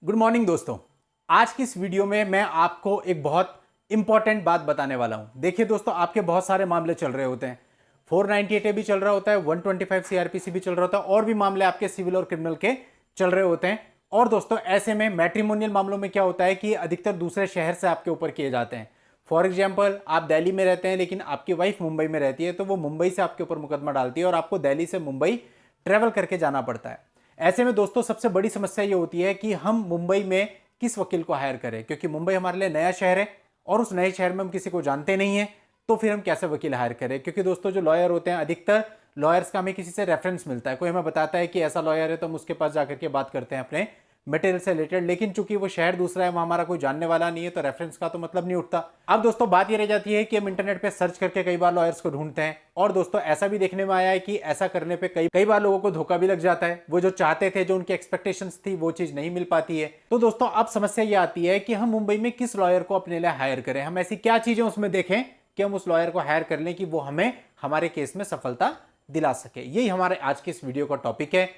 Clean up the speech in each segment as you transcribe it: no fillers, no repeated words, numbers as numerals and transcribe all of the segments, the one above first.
Good morning दोस्तों। आज की इस वीडियो में मैं आपको एक बहुत इंपॉर्टेंट बात बताने वाला हूं। देखिए दोस्तों, आपके बहुत सारे मामले चल रहे होते हैं। 498 भी चल रहा होता है, 125 सीआरपीसी भी चल रहा होता है, और भी मामले आपके सिविल और क्रिमिनल के चल रहे होते हैं। और दोस्तों, ऐसे में मैट्रिमोनियल मामलों में क्या होता है कि अधिकतर दूसरे शहर से आपके ऊपर किए जाते हैं। फॉर एग्जाम्पल, आप दिल्ली में रहते हैं लेकिन आपकी वाइफ मुंबई में रहती है, तो वो मुंबई से आपके ऊपर मुकदमा डालती है और आपको दिल्ली से मुंबई ट्रेवल करके जाना पड़ता है। ऐसे में दोस्तों, सबसे बड़ी समस्या ये होती है कि हम मुंबई में किस वकील को हायर करें, क्योंकि मुंबई हमारे लिए नया शहर है और उस नए शहर में हम किसी को जानते नहीं है। तो फिर हम कैसे वकील हायर करें? क्योंकि दोस्तों, जो लॉयर होते हैं, अधिकतर लॉयर्स का हमें किसी से रेफरेंस मिलता है, कोई हमें बताता है कि ऐसा लॉयर है, तो हम उसके पास जाकर के बात करते हैं अपने मटेरियल से रिलेटेड। लेकिन चूंकि वो शहर दूसरा है, वहां हमारा कोई जानने वाला नहीं है, तो रेफरेंस का तो मतलब नहीं उठता। अब दोस्तों, बात ये रह जाती है कि हम इंटरनेट पे सर्च करके कई बार लॉयर्स को ढूंढते हैं, और दोस्तों ऐसा भी देखने में आया है कि ऐसा करने पे कई बार लोगों को धोखा भी लग जाता है। वो जो चाहते थे, जो उनकी एक्सपेक्टेशंस थी, वो चीज नहीं मिल पाती है। तो दोस्तों, अब समस्या ये आती है कि हम मुंबई में किस लॉयर को अपने लिए हायर करें। हम ऐसी क्या चीजें उसमें देखें कि हम उस लॉयर को हायर कर लें कि वो हमें हमारे केस में सफलता दिला सके। यही हमारे आज के इस वीडियो का टॉपिक है,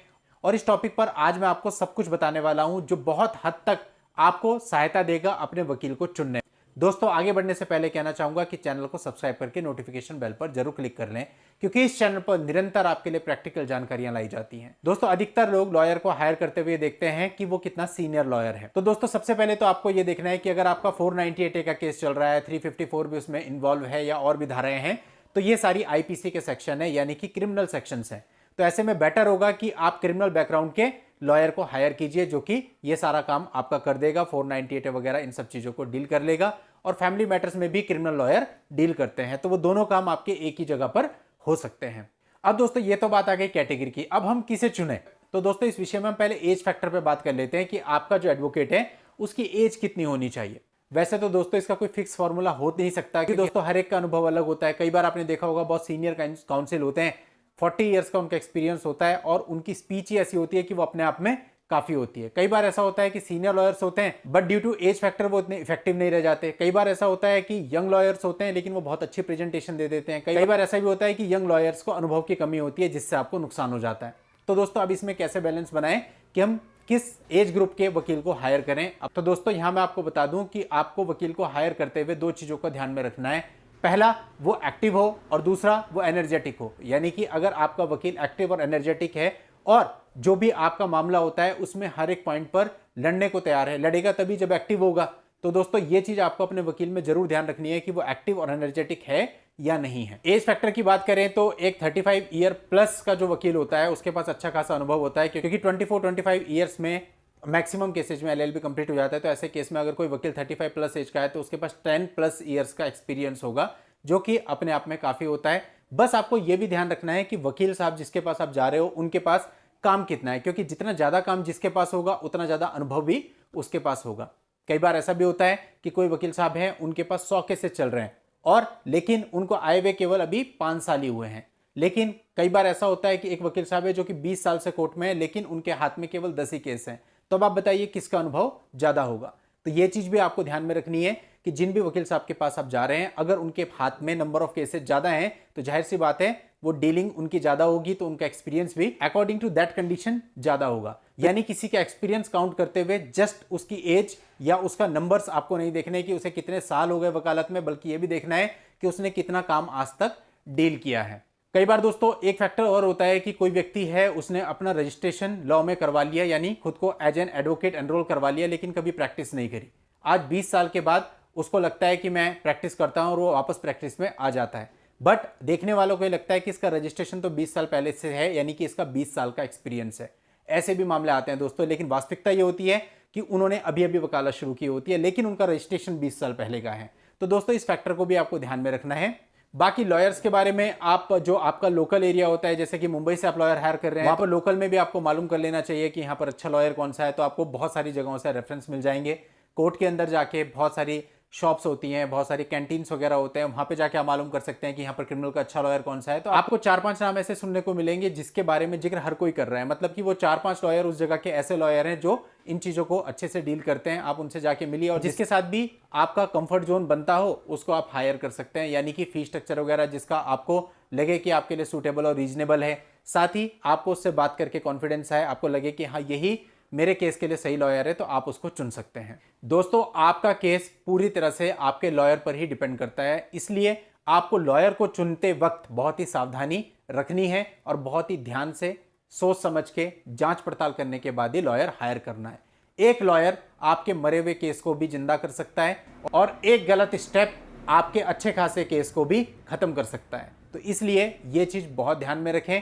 और इस टॉपिक पर आज मैं आपको सब कुछ बताने वाला हूं जो बहुत हद तक आपको सहायता देगा अपने वकील को चुनने। दोस्तों, आगे बढ़ने से पहले कहना चाहूंगा कि चैनल को सब्सक्राइब करके नोटिफिकेशन बेल पर जरूर क्लिक कर लें, क्योंकि इस चैनल पर निरंतर आपके लिए प्रैक्टिकल जानकारियां लाई जाती हैं। दोस्तों, अधिकतर लोग लॉयर को हायर करते हुए देखते हैं कि वो कितना सीनियर लॉयर है। तो दोस्तों, सबसे पहले तो आपको ये देखना है कि अगर आपका 498A का केस चल रहा है, 354 भी उसमें इन्वॉल्व है या और भी धाराएं हैं, तो ये सारी आईपीसी के सेक्शन है, यानी कि क्रिमिनल सेक्शन है। तो ऐसे में बेटर होगा कि आप क्रिमिनल बैकग्राउंड के लॉयर को हायर कीजिए, जो कि ये सारा काम आपका कर देगा। 498 वगैरह इन सब चीजों को डील कर लेगा, और फैमिली मैटर्स में भी क्रिमिनल लॉयर डील करते हैं, तो वो दोनों काम आपके एक ही जगह पर हो सकते हैं। अब दोस्तों, ये तो बात आ गई कैटेगरी की। अब हम किसे चुने? तो दोस्तों, इस विषय में हम पहले एज फैक्टर पे बात कर लेते हैं कि आपका जो एडवोकेट है उसकी एज कितनी होनी चाहिए। वैसे तो दोस्तों, इसका कोई फिक्स फॉर्मूला हो नहीं सकता, कि दोस्तों हर एक का अनुभव अलग होता है। कई बार आपने देखा होगा, बहुत सीनियर काउंसिल होते हैं, 40 ईयर्स का उनका एक्सपीरियंस होता है, और उनकी स्पीच ही ऐसी होती है कि वो अपने आप में काफी होती है। कई बार ऐसा होता है कि सीनियर लॉयर्स होते हैं, but due to age factor वो इतने इफेक्टिव नहीं रह जाते। कई बार ऐसा होता है कि यंग लॉयर्स होते हैं, लेकिन वो बहुत अच्छी प्रेजेंटेशन दे देते हैं। कई बार ऐसा भी होता है कि यंग लॉयर्स को अनुभव की कमी होती है, जिससे आपको नुकसान हो जाता है। तो दोस्तों, अब इसमें कैसे बैलेंस बनाएं कि हम किस एज ग्रुप के वकील को हायर करें। अब तो दोस्तों, यहां मैं आपको बता दूं कि आपको वकील को हायर करते हुए दो चीजों का ध्यान में रखना है। पहला, वो एक्टिव हो, और दूसरा, वो एनर्जेटिक हो। यानी कि अगर आपका वकील एक्टिव और एनर्जेटिक है, और जो भी आपका मामला होता है उसमें हर एक पॉइंट पर लड़ने को तैयार है, लड़ेगा तभी जब एक्टिव होगा। तो दोस्तों, ये चीज आपको अपने वकील में जरूर ध्यान रखनी है कि वो एक्टिव और एनर्जेटिक है या नहीं है। एज फैक्टर की बात करें तो एक 35 ईयर प्लस का जो वकील होता है उसके पास अच्छा खासा अनुभव होता है, क्योंकि 24-25 ईयर्स में मैक्सिमम केसेज में एलएलबी कंप्लीट हो जाता है। तो ऐसे केस में अगर कोई वकील 35 प्लस एज का है, तो उसके पास 10 प्लस ईयर्स का एक्सपीरियंस होगा, जो कि अपने आप में काफी होता है। बस आपको यह भी ध्यान रखना है कि वकील साहब जिसके पास आप जा रहे हो उनके पास काम कितना है, क्योंकि जितना ज्यादा काम जिसके पास होगा उतना ज्यादा अनुभव भी उसके पास होगा। कई बार ऐसा भी होता है कि कोई वकील साहब हैं, उनके पास 100 केसेस चल रहे हैं, और लेकिन उनको आए हुए केवल अभी 5 साल ही हुए हैं। लेकिन कई बार ऐसा होता है कि एक वकील साहब है जो कि 20 साल से कोर्ट में है, लेकिन उनके हाथ में केवल 10 ही केस हैं। तो अब आप बताइए किसका अनुभव ज्यादा होगा? तो यह चीज भी आपको ध्यान में रखनी है कि जिन भी वकील साहब के पास आप जा रहे हैं, अगर उनके हाथ में नंबर ऑफ केसेस ज्यादा हैं, तो जाहिर सी बात है वो डीलिंग उनकी ज्यादा होगी, तो उनका एक्सपीरियंस भी अकॉर्डिंग टू दैट कंडीशन ज्यादा होगा। यानी किसी का एक्सपीरियंस काउंट करते हुए जस्ट उसकी एज या उसका नंबर्स आपको नहीं देखने कि उसे कितने साल हो गए वकालत में, बल्कि यह भी देखना है कि उसने कितना काम आज तक डील किया है। कई बार दोस्तों, एक फैक्टर और होता है कि कोई व्यक्ति है, उसने अपना रजिस्ट्रेशन लॉ में करवा लिया, यानी खुद को एज एन एडवोकेट एनरोल करवा लिया, लेकिन कभी प्रैक्टिस नहीं करी। आज 20 साल के बाद उसको लगता है कि मैं प्रैक्टिस करता हूं, और वो वापस प्रैक्टिस में आ जाता है। बट देखने वालों को ये लगता है कि इसका रजिस्ट्रेशन तो 20 साल पहले से है, यानी कि इसका 20 साल का एक्सपीरियंस है। ऐसे भी मामले आते हैं दोस्तों, लेकिन वास्तविकता ये होती है कि उन्होंने अभी अभी वकालत शुरू की होती है, लेकिन उनका रजिस्ट्रेशन 20 साल पहले का है। तो दोस्तों, इस फैक्टर को भी आपको ध्यान में रखना है। बाकी लॉयर्स के बारे में, आप जो आपका लोकल एरिया होता है, जैसे कि मुंबई से आप लॉयर हायर कर रहे हैं, वहां पर लोकल में भी आपको मालूम कर लेना चाहिए कि यहाँ पर अच्छा लॉयर कौन सा है। तो आपको बहुत सारी जगहों से रेफरेंस मिल जाएंगे। कोर्ट के अंदर जाके बहुत सारी शॉप्स होती हैं, बहुत सारी कैंटीन्स वगैरह होते हैं, वहां पे जाके आप मालूम कर सकते हैं कि यहाँ पर क्रिमिनल का अच्छा लॉयर कौन सा है। तो आपको 4-5 नाम ऐसे सुनने को मिलेंगे जिसके बारे में जिक्र हर कोई कर रहा है, मतलब कि वो 4-5 लॉयर उस जगह के ऐसे लॉयर हैं जो इन चीजों को अच्छे से डील करते हैं। आप उनसे जाके मिलिए, और जिसके साथ भी आपका कंफर्ट जोन बनता हो उसको आप हायर कर सकते हैं, यानी कि फीस स्ट्रक्चर वगैरह जिसका आपको लगे कि आपके लिए सूटेबल और रीजनेबल है। साथ ही आपको उससे बात करके कॉन्फिडेंस है, आपको लगे कि हाँ, यही मेरे केस के लिए सही लॉयर है तो आप उसको चुन सकते हैं। दोस्तों, आपका केस पूरी तरह से आपके लॉयर पर ही डिपेंड करता है, इसलिए आपको लॉयर को चुनते वक्त बहुत ही सावधानी रखनी है और बहुत ही ध्यान से सोच समझ के जांच पड़ताल करने के बाद ही लॉयर हायर करना है। एक लॉयर आपके मरे हुए केस को भी जिंदा कर सकता है और एक गलत स्टेप आपके अच्छे खासे केस को भी खत्म कर सकता है। तो इसलिए यह चीज बहुत ध्यान में रखें।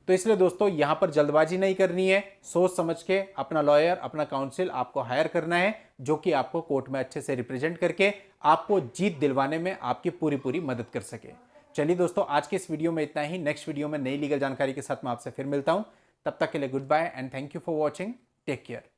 तो इसलिए दोस्तों, यहां पर जल्दबाजी नहीं करनी है, सोच समझ के अपना लॉयर, अपना काउंसिल आपको हायर करना है, जो कि आपको कोर्ट में अच्छे से रिप्रेजेंट करके आपको जीत दिलवाने में आपकी पूरी पूरी मदद कर सके। चलिए दोस्तों, आज के इस वीडियो में इतना ही। नेक्स्ट वीडियो में नई लीगल जानकारी के साथ मैं आपसे फिर मिलता हूं। तब तक के लिए goodbye and thank you for watching. Take care.